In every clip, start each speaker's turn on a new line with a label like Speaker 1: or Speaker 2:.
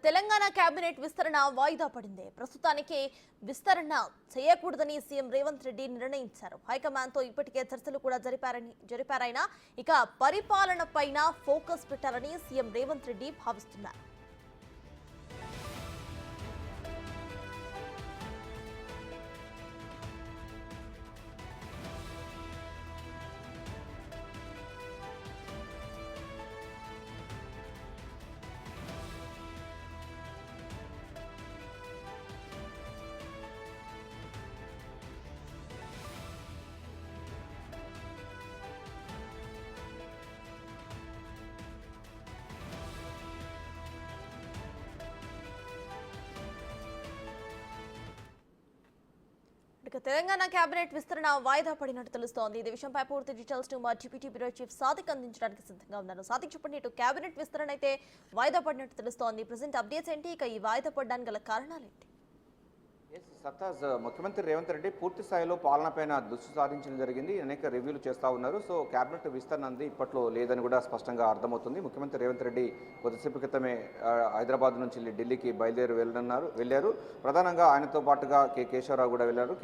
Speaker 1: Telangana cabinet విస్తరణ వాయిదా పడింది. ప్రస్తుతానికి విస్తరణ చేయకూడదని సీఎం రేవంత్ రెడ్డి నిర్ణయించారు. హైకమాండ్తో ఇప్పటికే చర్చలు కూడా జరిపారైనా ఇక పరిపాలన పైన ఫోకస్ పెట్టాలని సీఎం రేవంత్ రెడ్డి భావిస్తున్నారు. తెలంగాణ కేబినెట్ విస్తరణ వాయిదా పడినట్టు తెలుస్తోంది. ఈ విషయంపై పూర్తి డీటెయిల్స్ మా డిప్యూటీ బ్యూరో చీఫ్ సాదిక్ అందించడానికి సిద్ధంగా ఉన్నారు. సాదిక్, చెప్పండి, ఇటు కేబినెట్ విస్తరణ అయితే వాయిదా పడినట్టు తెలుస్తోంది. ప్రెసెంట్ అప్డేట్స్ ఏంటి? ఇక ఈ వాయిదా పడడానికి గల కారణాలు ఏంటి?
Speaker 2: సత్తాజ్, ముఖ్యమంత్రి రేవంత్ రెడ్డి పూర్తి స్థాయిలో పాలనపైన దృష్టి సారించడం జరిగింది. అనేక రివ్యూలు చేస్తూ ఉన్నారు. సో కేబినెట్ విస్తరణ అనేది ఇప్పట్లో లేదని కూడా స్పష్టంగా అర్థమవుతుంది. ముఖ్యమంత్రి రేవంత్ రెడ్డి కొద్దిసేపు క్రితమే హైదరాబాద్ నుంచి ఢిల్లీకి బయలుదేరి వెళ్ళారు. ప్రధానంగా ఆయనతో పాటుగా కేశవరావు కూడా వెళ్ళారు.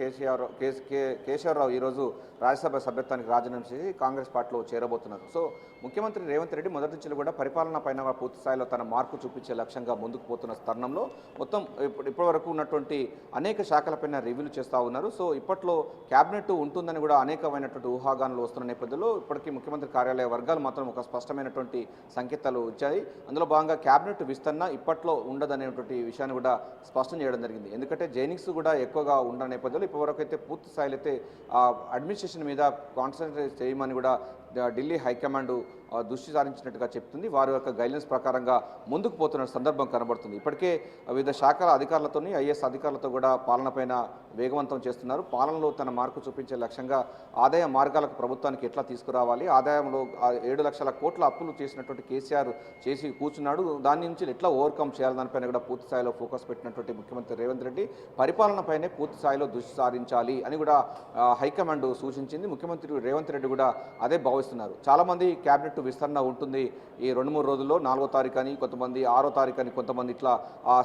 Speaker 2: కేశవరావు ఈరోజు రాజ్యసభ సభ్యత్వానికి రాజీనామా చేసి కాంగ్రెస్ పార్టీలో చేరబోతున్నారు. సో ముఖ్యమంత్రి రేవంత్ రెడ్డి మొదటి నుంచి కూడా పరిపాలన పైన పూర్తి స్థాయిలో తన మార్పు చూపించే లక్ష్యంగా ముందుకు పోతున్న తరుణంలో మొత్తం ఇప్పటివరకు ఉన్నటువంటి అనేక శాఖలపైన రివ్యూలు చేస్తూ ఉన్నారు. సో ఇప్పట్లో క్యాబినెట్ ఉంటుందని కూడా అనేకమైనటువంటి ఊహాగానాలు వస్తున్న నేపథ్యంలో ఇప్పటికీ ముఖ్యమంత్రి కార్యాలయ వర్గాలు మాత్రం ఒక స్పష్టమైనటువంటి సంకేతాలు ఇచ్చాయి. అందులో భాగంగా క్యాబినెట్ విస్తరణ ఇప్పట్లో ఉండదనేటువంటి విషయాన్ని కూడా స్పష్టం చేయడం జరిగింది. ఎందుకంటే జైనిక్స్ కూడా ఎక్కువగా ఉన్న నేపథ్యంలో ఇప్పటివరకు అయితే పూర్తి స్థాయిలో అయితే అడ్మినిస్ట్రేషన్ మీద కాన్సన్ట్రేట్ చేయమని కూడా ఢిల్లీ హైకమాండ్ దృష్టి సారించినట్టుగా చెప్తుంది. వారి యొక్క గైడ్లైన్స్ ప్రకారంగా ముందుకు పోతున్న సందర్భం కనబడుతుంది. ఇప్పటికే వివిధ శాఖల అధికారులతో ఐఏఎస్ అధికారులతో కూడా పాలనపైన వేగవంతం చేస్తున్నారు. పాలనలో తన మార్పు చూపించే లక్ష్యంగా ఆదాయ మార్గాలకు ప్రభుత్వానికి ఎట్లా తీసుకురావాలి, ఆదాయంలో 7 లక్షల కోట్ల అప్పులు చేసినటువంటి కేసీఆర్ చేసి కూర్చున్నాడు, దాని నుంచి ఎట్లా ఓవర్కమ్ చేయాలి దానిపైన కూడా పూర్తి స్థాయిలో ఫోకస్ పెట్టినటువంటి ముఖ్యమంత్రి రేవంత్ రెడ్డి పరిపాలనపైనే పూర్తి స్థాయిలో దృష్టి సారించాలి అని కూడా హైకమాండ్ సూచించింది. ముఖ్యమంత్రి రేవంత్ రెడ్డి కూడా అదే భావిస్తున్నారు. చాలామంది క్యాబినెట్ విస్తరణ ఉంటుంది ఈ 2-3 రోజుల్లో, 4వ తారీఖు అని, కొంతమంది 6వ తారీఖు అని, కొంతమంది ఇట్లా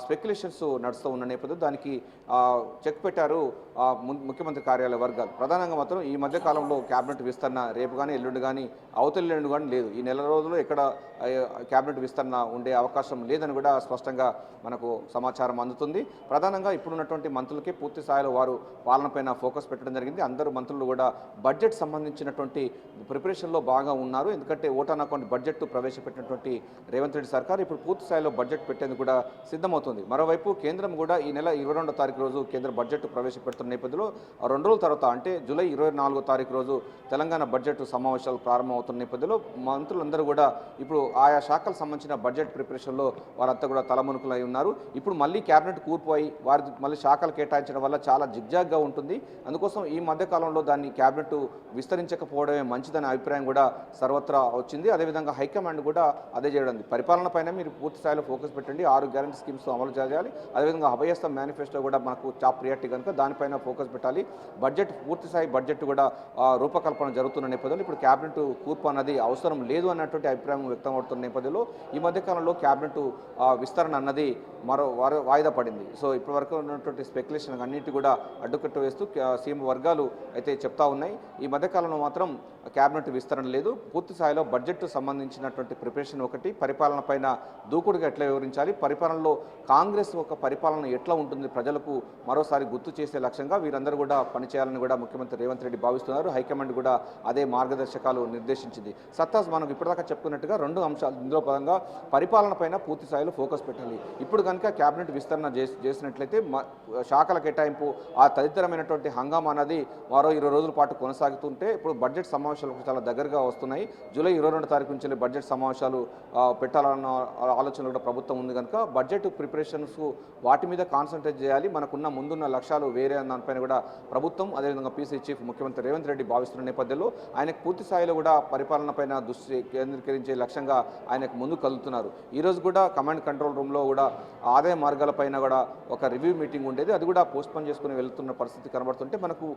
Speaker 2: స్పెక్యులేషన్స్ నడుస్తూ ఉన్న నేపథ్యం దానికి చెక్ పెట్టారు ముఖ్యమంత్రి కార్యాలయ వర్గాలు. ప్రధానంగా మాత్రం ఈ మధ్య కాలంలో క్యాబినెట్ విస్తరణ రేపు కానీ ఎల్లుండి కానీ అవతల ఎల్లుండి కానీ లేదు. ఈ నెల రోజుల్లో ఎక్కడ క్యాబినెట్ విస్తరణ ఉండే అవకాశం లేదని కూడా స్పష్టంగా మనకు సమాచారం అందుతుంది. ప్రధానంగా ఇప్పుడున్నటువంటి మంత్రులకే పూర్తి స్థాయిలో వారు పాలనపైన ఫోకస్ పెట్టడం జరిగింది. అందరూ మంత్రులు కూడా బడ్జెట్ సంబంధించినటువంటి ప్రిపరేషన్లో బాగా ఉన్నారు. ఎందుకంటే ఓటాన్ అకౌంట్ బడ్జెట్ ప్రవేశపెట్టినటువంటి రేవంత్ రెడ్డి సర్కార్ ఇప్పుడు పూర్తి స్థాయిలో బడ్జెట్ పెట్టేందుకు కూడా సిద్ధమవుతుంది. మరోవైపు కేంద్రం కూడా ఈ నెల 22వ తారీఖు రోజు కేంద్ర బడ్జెట్ ప్రవేశపెడుతున్న నేపథ్యంలో 2 రోజుల తర్వాత అంటే జూలై 24వ తారీఖు రోజు తెలంగాణ బడ్జెట్ సమావేశాలు ప్రారంభమవుతున్న నేపథ్యంలో మంత్రులందరూ కూడా ఇప్పుడు ఆయా శాఖలకు సంబంధించిన బడ్జెట్ ప్రిపరేషన్లో వారంతా కూడా తలమునుకులై ఉన్నారు. ఇప్పుడు మళ్ళీ క్యాబినెట్ కూర్పోయి వారి మళ్ళీ శాఖలు కేటాయించడం వల్ల చాలా జిగ్జాగ్గా ఉంటుంది. అందుకోసం ఈ మధ్యకాలంలో దాన్ని క్యాబినెట్ విస్తరించకపోవడమే మంచిదనే అభిప్రాయం కూడా సర్వత్రా వచ్చింది. అదేవిధంగా హైకమాండ్ కూడా అదే చేయడం, పరిపాలన పైన మీరు పూర్తి స్థాయిలో ఫోకస్ పెట్టండి, 6 గ్యారంటీ స్కీమ్స్ అమలు చేయాలి. అదేవిధంగా అభయస్థ మేనిఫెస్టో కూడా మనకు టాప్ ప్రియారిటీ కనుక దానిపైన ఫోకస్ పెట్టాలి. బడ్జెట్ పూర్తి స్థాయి బడ్జెట్ కూడా రూపకల్పన జరుగుతున్న నేపథ్యంలో ఇప్పుడు క్యాబినెట్ కూర్పు అన్నది అవసరం లేదు అన్నటువంటి అభిప్రాయం వ్యక్తం అవుతున్న నేపథ్యంలో ఈ మధ్యకాలంలో క్యాబినెట్ విస్తరణ అన్నది వాయిదా పడింది. సో ఇప్పటి వరకు ఉన్నటువంటి స్పెక్యులేషన్ అన్నింటి కూడా అడ్డుకట్టు వేస్తూ సీఎం వర్గాలు అయితే చెప్తా ఉన్నాయి. ఈ మధ్యకాలంలో మాత్రం క్యాబినెట్ విస్తరణ లేదు. పూర్తి స్థాయిలో బడ్జెట్ సంబంధించినటువంటి ప్రిపరేషన్ ఒకటి, పరిపాలన పైన దూకుడుగా ఎట్లా వివరించాలి, పరిపాలనలో కాంగ్రెస్ ఒక పరిపాలన ఎట్లా ఉంటుంది ప్రజలకు మరోసారి గుర్తు చేసే లక్ష్యంగా వీరందరూ కూడా పనిచేయాలని కూడా ముఖ్యమంత్రి రేవంత్ రెడ్డి భావిస్తున్నారు. హైకమాండ్ కూడా అదే మార్గదర్శకాలు నిర్దేశించింది. సత్తాజ్, మనం ఇప్పటిదాకా చెప్పుకున్నట్టుగా 2 అంశాలు ఇందులో పరంగా పరిపాలన పైన పూర్తి స్థాయిలో ఫోకస్ పెట్టాలి. ఇప్పుడు కనుక క్యాబినెట్ విస్తరణ చేసినట్లయితే శాఖల కేటాయింపు ఆ తదితరమైనటువంటి హంగామా అనేది మరో 20 రోజుల పాటు కొనసాగుతుంటే ఇప్పుడు బడ్జెట్ సమావేశాలకు చాలా దగ్గరగా వస్తున్నాయి. జూలై 22వ తారీఖు నుంచి బడ్జెట్ సమావేశాలు పెట్టాలన్న ఆలోచన కూడా ప్రభుత్వం ఉంది కనుక బడ్జెట్ ప్రిపరేషన్స్ వాటి మీద కాన్సన్ట్రేట్ చేయాలి. మనకున్న ముందున్న లక్ష్యాలు వేరే దానిపైన కూడా ప్రభుత్వం అదేవిధంగా పీసీ చీఫ్ ముఖ్యమంత్రి రేవంత్ రెడ్డి భావిస్తున్న నేపథ్యంలో ఆయనకు పూర్తి స్థాయిలో కూడా పరిపాలన పైన దృష్టి కేంద్రీకరించే లక్ష్యంగా ఆయనకు ముందుకు కదులుతున్నారు. ఈరోజు కూడా కమాండ్ కంట్రోల్ రూమ్లో కూడా ఆదాయ మార్గాలపైన కూడా ఒక రివ్యూ మీటింగ్ ఉండేది, అది కూడా పోస్ట్పోన్ చేసుకుని వెళ్తున్న పరిస్థితి కనబడుతుంటే మనకు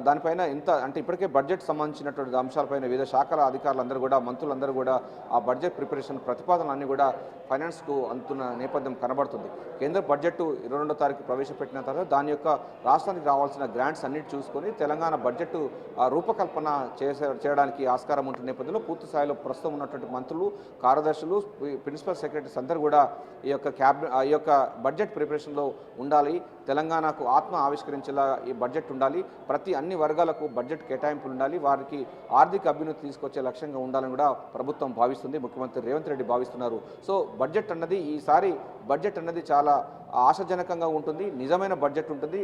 Speaker 2: దానిపైన ఎంత అంటే ఇప్పటికే బడ్జెట్ సంబంధించినటువంటి అంశాలపైన వివిధ శాఖల అధికారులందరూ కూడా మంత్రులందరూ కూడా ఆ బడ్జెట్ ప్రిపరేషన్ ప్రతిపాదనలన్నీ కూడా ఫైనాన్స్కు అందుతున్న నేపథ్యం కనబడుతుంది. కేంద్ర బడ్జెట్ 22వ తారీఖు ప్రవేశపెట్టిన తర్వాత దాని యొక్క రాష్ట్రానికి రావాల్సిన గ్రాంట్స్ అన్నిటి చూసుకొని తెలంగాణ బడ్జెట్ రూపకల్పన చేయడానికి ఆస్కారం ఉంటున్న నేపథ్యంలో పూర్తి స్థాయిలో ప్రస్తుతం ఉన్నటువంటి మంత్రులు, కార్యదర్శులు, ప్రిన్సిపల్ సెక్రటరీస్ అందరూ కూడా ఈ యొక్క బడ్జెట్ ప్రిపరేషన్లో ఉండాలి. తెలంగాణకు ఆత్మ ఆవిష్కరించేలా ఈ బడ్జెట్ ఉండాలి. అన్ని వర్గాలకు బడ్జెట్ కేటాయింపులు ఉండాలి. వారికి ఆర్థిక అభ్యున్నతి తీసుకొచ్చే లక్ష్యంగా ఉండాలని కూడా ప్రభుత్వం భావిస్తుంది. ముఖ్యమంత్రి రేవంత్ రెడ్డి భావిస్తున్నారు. సో ఈసారి బడ్జెట్ అన్నది చాలా ఆశాజనకంగా ఉంటుంది. నిజమైన బడ్జెట్ ఉంటుంది.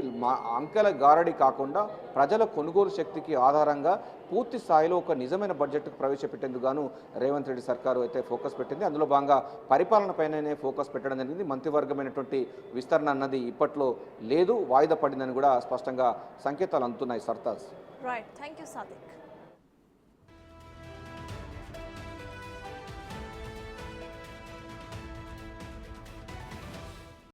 Speaker 2: అంకెల గారడి కాకుండా ప్రజల కొనుగోలు శక్తికి ఆధారంగా పూర్తి స్థాయిలో ఒక నిజమైన బడ్జెట్కు ప్రవేశపెట్టేందుకు గాను రేవంత్ రెడ్డి సర్కారు అయితే ఫోకస్ పెట్టింది. అందులో భాగంగా పరిపాలన పైననే ఫోకస్ పెట్టడం జరిగింది. మంత్రివర్గమైనటువంటి విస్తరణ అన్నది ఇప్పట్లో లేదు, వాయిదా పడిందని కూడా స్పష్టంగా సంకేతాలు అందుతున్నాయి. Sartaj.
Speaker 1: Right, thank you Sadiq.